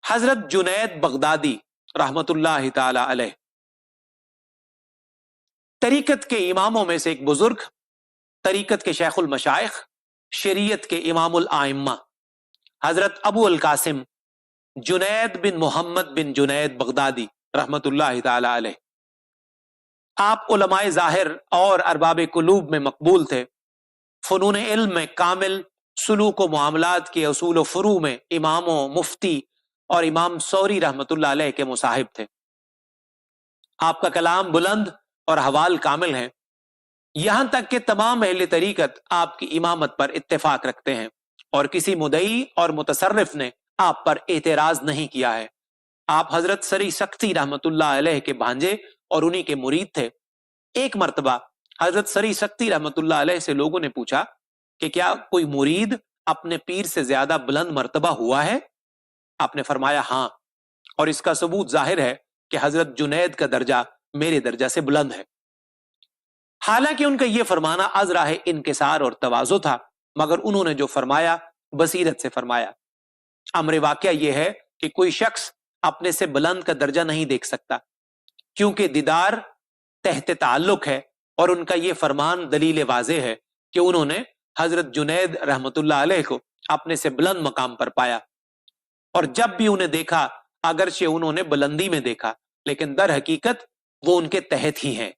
حضرت جنید بغدادی رحمت اللہ تعالی علیہ طریقت کے اماموں میں سے ایک بزرگ، طریقت کے شیخ المشائخ، شریعت کے امام الائمہ حضرت ابو القاسم جنید بن محمد بن جنید بغدادی رحمت اللہ تعالی علیہ، آپ علماء ظاہر اور ارباب قلوب میں مقبول تھے، فنون علم میں کامل، سلوک و معاملات کے اصول و فروع میں امام و مفتی اور امام سوری رحمت اللہ علیہ کے مصاحب تھے۔ آپ کا کلام بلند اور حوال کامل ہیں، یہاں تک کہ تمام اہل طریقت آپ کی امامت پر اتفاق رکھتے ہیں اور کسی مدعی اور متصرف نے آپ پر اعتراض نہیں کیا ہے۔ آپ حضرت سری سکتی رحمت اللہ علیہ کے بھانجے اور انہی کے مرید تھے۔ ایک مرتبہ حضرت سری سکتی رحمت اللہ علیہ سے لوگوں نے پوچھا کہ کیا کوئی مرید اپنے پیر سے زیادہ بلند مرتبہ ہوا ہے؟ آپ نے فرمایا ہاں، اور اس کا ثبوت ظاہر ہے کہ حضرت جنید کا درجہ میرے درجہ سے بلند ہے۔ حالانکہ ان کا یہ فرمانا از راہ انکسار اور تواضع تھا، مگر انہوں نے جو فرمایا بصیرت سے فرمایا۔ امر واقعہ یہ ہے کہ کوئی شخص اپنے سے بلند کا درجہ نہیں دیکھ سکتا، کیونکہ دیدار تحت تعلق ہے، اور ان کا یہ فرمان دلیل واضح ہے کہ انہوں نے حضرت جنید رحمت اللہ علیہ کو اپنے سے بلند مقام پر پایا، اور جب بھی انہیں دیکھا اگرچہ انہوں نے بلندی میں دیکھا لیکن در حقیقت وہ ان کے تحت ہی ہیں۔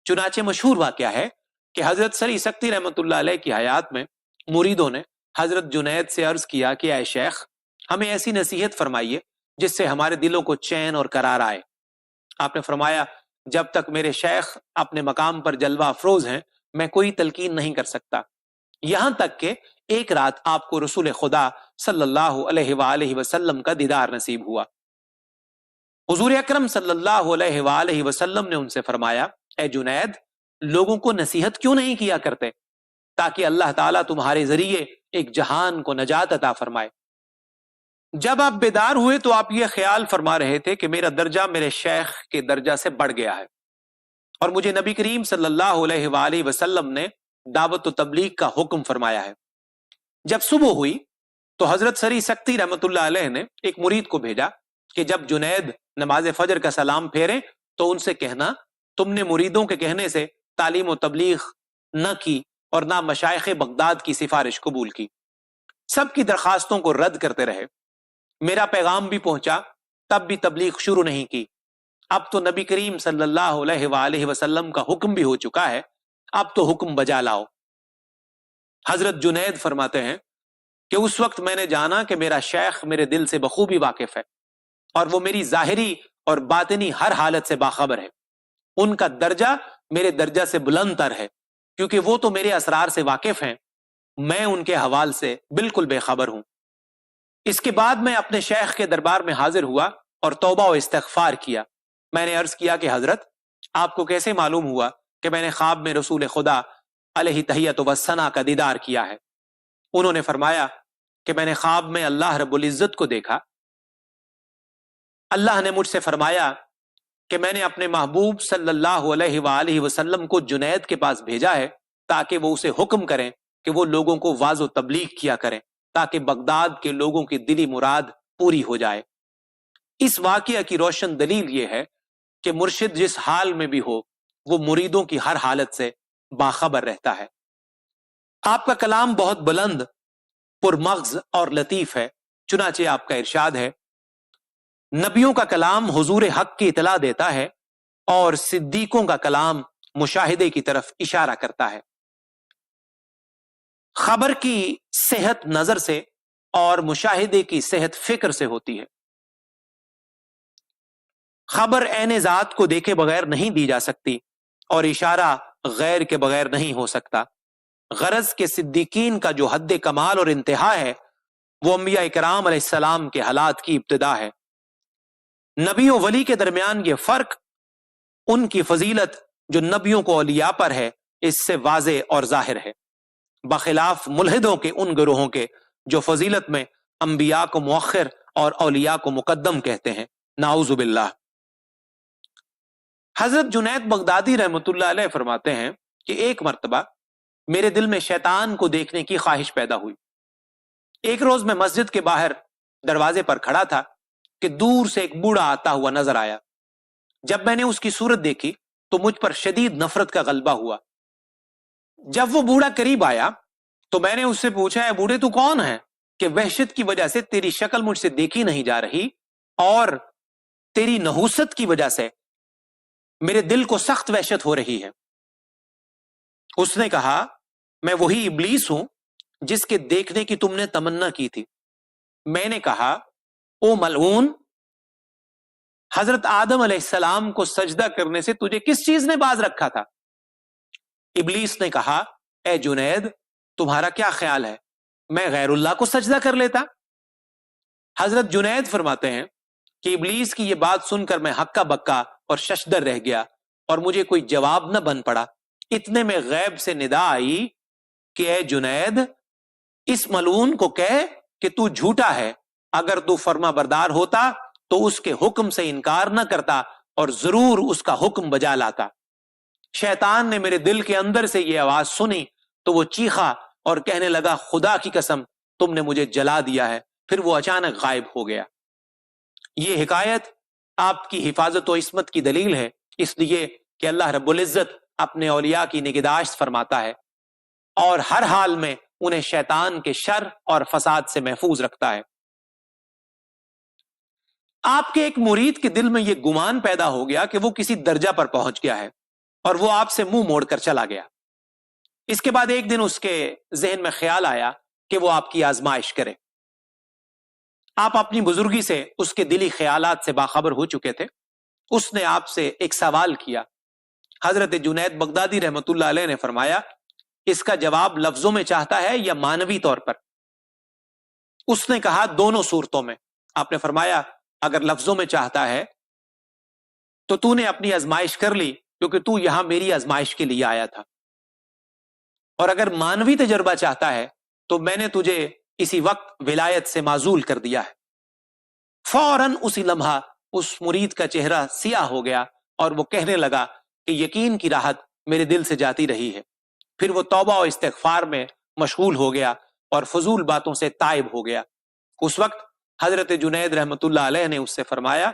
چنانچہ مشہور واقعہ ہے کہ حضرت سری سکتی رحمت اللہ علیہ کی حیات میں مریدوں نے حضرت جنید سے عرض کیا کہ اے شیخ، ہمیں ایسی نصیحت فرمائیے جس سے ہمارے دلوں کو چین اور قرار آئے۔ آپ نے فرمایا جب تک میرے شیخ اپنے مقام پر جلوہ افروز ہیں میں کوئی تلقین نہیں کر سکتا، یہاں تک کہ ایک رات آپ کو رسول خدا صلی اللہ علیہ وآلہ وسلم کا دیدار نصیب ہوا۔ حضور اکرم صلی اللہ علیہ وآلہ وسلم نے ان سے فرمایا اے جنید، لوگوں کو نصیحت کیوں نہیں کیا کرتے تاکہ اللہ تعالیٰ تمہارے ذریعے ایک جہان کو نجات عطا فرمائے۔ جب آپ بیدار ہوئے تو آپ یہ خیال فرما رہے تھے کہ میرا درجہ میرے شیخ کے درجہ سے بڑھ گیا ہے، اور مجھے نبی کریم صلی اللہ علیہ وآلہ وسلم نے دعوت و تبلیغ کا حکم فرمایا ہے۔ جب صبح ہوئی تو حضرت سری سکتی رحمت اللہ علیہ نے ایک مرید کو بھیجا کہ جب جنید نماز فجر کا سلام پھیرے تو ان سے کہنا تم نے مریدوں کے کہنے سے تعلیم و تبلیغ نہ کی اور نہ مشائخ بغداد کی سفارش قبول کی، سب کی درخواستوں کو رد کرتے رہے، میرا پیغام بھی پہنچا تب بھی تبلیغ شروع نہیں کی، اب تو نبی کریم صلی اللہ علیہ وآلہ وسلم کا حکم بھی ہو چکا ہے، اب تو حکم بجا لاؤ۔ حضرت جنید فرماتے ہیں کہ اس وقت میں نے جانا کہ میرا شیخ میرے دل سے بخوبی واقف ہے اور وہ میری ظاہری اور باطنی ہر حالت سے باخبر ہے، ان کا درجہ میرے درجہ سے بلند تر ہے کیونکہ وہ تو میرے اسرار سے واقف ہیں، میں ان کے حوال سے بالکل بے خبر ہوں۔ اس کے بعد میں اپنے شیخ کے دربار میں حاضر ہوا اور توبہ و استغفار کیا۔ میں نے عرض کیا کہ حضرت آپ کو کیسے معلوم ہوا کہ میں نے خواب میں رسول خدا علیہ تحیت و ثنا کا دیدار کیا ہے؟ انہوں نے فرمایا کہ میں نے خواب میں اللہ رب العزت کو دیکھا، اللہ نے مجھ سے فرمایا کہ میں نے اپنے محبوب صلی اللہ علیہ وآلہ وسلم کو جنید کے پاس بھیجا ہے تاکہ وہ اسے حکم کریں کہ وہ لوگوں کو واعظ و تبلیغ کیا کریں تاکہ بغداد کے لوگوں کی دلی مراد پوری ہو جائے۔ اس واقعہ کی روشن دلیل یہ ہے کہ مرشد جس حال میں بھی ہو وہ مریدوں کی ہر حالت سے باخبر رہتا ہے۔ آپ کا کلام بہت بلند، پرمغز اور لطیف ہے، چنانچہ آپ کا ارشاد ہے نبیوں کا کلام حضور حق کی اطلاع دیتا ہے اور صدیقوں کا کلام مشاہدے کی طرف اشارہ کرتا ہے۔ خبر کی صحت نظر سے اور مشاہدے کی صحت فکر سے ہوتی ہے۔ خبر عین ذات کو دیکھے بغیر نہیں دی جا سکتی اور اشارہ غیر کے بغیر نہیں ہو سکتا۔ غرض کے صدیقین کا جو حد کمال اور انتہا ہے وہ انبیاء کرام علیہ السلام کے حالات کی ابتدا ہے۔ نبی و ولی کے درمیان یہ فرق، ان کی فضیلت جو نبیوں کو اولیاء پر ہے، اس سے واضح اور ظاہر ہے، بخلاف ملحدوں کے ان گروہوں کے جو فضیلت میں انبیاء کو مؤخر اور اولیاء کو مقدم کہتے ہیں، نعوذ باللہ۔ حضرت جنید بغدادی رحمت اللہ علیہ فرماتے ہیں کہ ایک مرتبہ میرے دل میں شیطان کو دیکھنے کی خواہش پیدا ہوئی۔ ایک روز میں مسجد کے باہر دروازے پر کھڑا تھا کہ دور سے ایک بوڑھا آتا ہوا نظر آیا. جب میں نے اس کی صورت دیکھی تو مجھ پر شدید نفرت کا غلبہ ہوا. جب وہ بوڑھا قریب آیا تو میں نے اس سے پوچھا, اے بوڑھے تو کون ہے کہ وحشت کی وجہ سے تیری شکل مجھ سے دیکھی نہیں جا رہی اور تیری نحوست کی وجہ سے میرے دل کو سخت وحشت ہو رہی ہے. اس نے کہا, میں وہی ابلیس ہوں جس کے دیکھنے کی تم نے تمنا کی تھی. میں نے کہا, او ملعون, حضرت آدم علیہ السلام کو سجدہ کرنے سے تجھے کس چیز نے باز رکھا تھا؟ ابلیس نے کہا, اے جنید, تمہارا کیا خیال ہے میں غیر اللہ کو سجدہ کر لیتا؟ حضرت جنید فرماتے ہیں کہ ابلیس کی یہ بات سن کر میں ہکا بکا اور ششدر رہ گیا اور مجھے کوئی جواب نہ بن پڑا. اتنے میں غیب سے ندا آئی کہ اے جنید, اس ملعون کو کہہ کہ تو جھوٹا ہے, اگر تو فرما بردار ہوتا تو اس کے حکم سے انکار نہ کرتا اور ضرور اس کا حکم بجا لاتا. شیطان نے میرے دل کے اندر سے یہ آواز سنی تو وہ چیخا اور کہنے لگا, خدا کی قسم تم نے مجھے جلا دیا ہے. پھر وہ اچانک غائب ہو گیا. یہ حکایت آپ کی حفاظت و عصمت کی دلیل ہے, اس لیے کہ اللہ رب العزت اپنے اولیاء کی نگہداشت فرماتا ہے اور ہر حال میں انہیں شیطان کے شر اور فساد سے محفوظ رکھتا ہے. آپ کے ایک مرید کے دل میں یہ گمان پیدا ہو گیا کہ وہ کسی درجہ پر پہنچ گیا ہے اور وہ آپ سے منہ موڑ کر چلا گیا. اس کے بعد ایک دن اس کے ذہن میں خیال آیا کہ وہ آپ کی آزمائش کرے. آپ اپنی بزرگی سے اس کے دلی خیالات سے باخبر ہو چکے تھے. اس نے آپ سے ایک سوال کیا. حضرت جنید بغدادی رحمت اللہ علیہ نے فرمایا, اس کا جواب لفظوں میں چاہتا ہے یا مانوی طور پر؟ اس نے کہا, دونوں صورتوں میں. آپ نے فرمایا, اگر لفظوں میں چاہتا ہے تو نے اپنی آزمائش کر لی کیونکہ تو یہاں میری آزمائش کے لیے آیا تھا, اور اگر مانوی تجربہ چاہتا ہے تو میں نے تجھے اسی وقت ولایت سے معزول کر دیا ہے. فوراً اسی لمحہ اس مرید کا چہرہ سیاہ ہو گیا اور وہ کہنے لگا کہ یقین کی راحت میرے دل سے جاتی رہی ہے. پھر وہ توبہ و استغفار میں مشغول ہو گیا اور فضول باتوں سے تائب ہو گیا. اس وقت حضرت جنید رحمت اللہ علیہ نے اس سے فرمایا,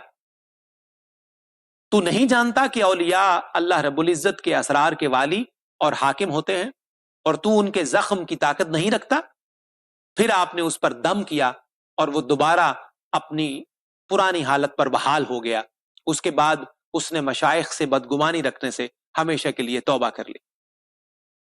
تو نہیں جانتا کہ اولیاء اللہ رب العزت کے اسرار کے والی اور حاکم ہوتے ہیں اور تو ان کے زخم کی طاقت نہیں رکھتا؟ پھر آپ نے اس پر دم کیا اور وہ دوبارہ اپنی پرانی حالت پر بحال ہو گیا. اس کے بعد اس نے مشائخ سے بدگمانی رکھنے سے ہمیشہ کے لیے توبہ کر لی.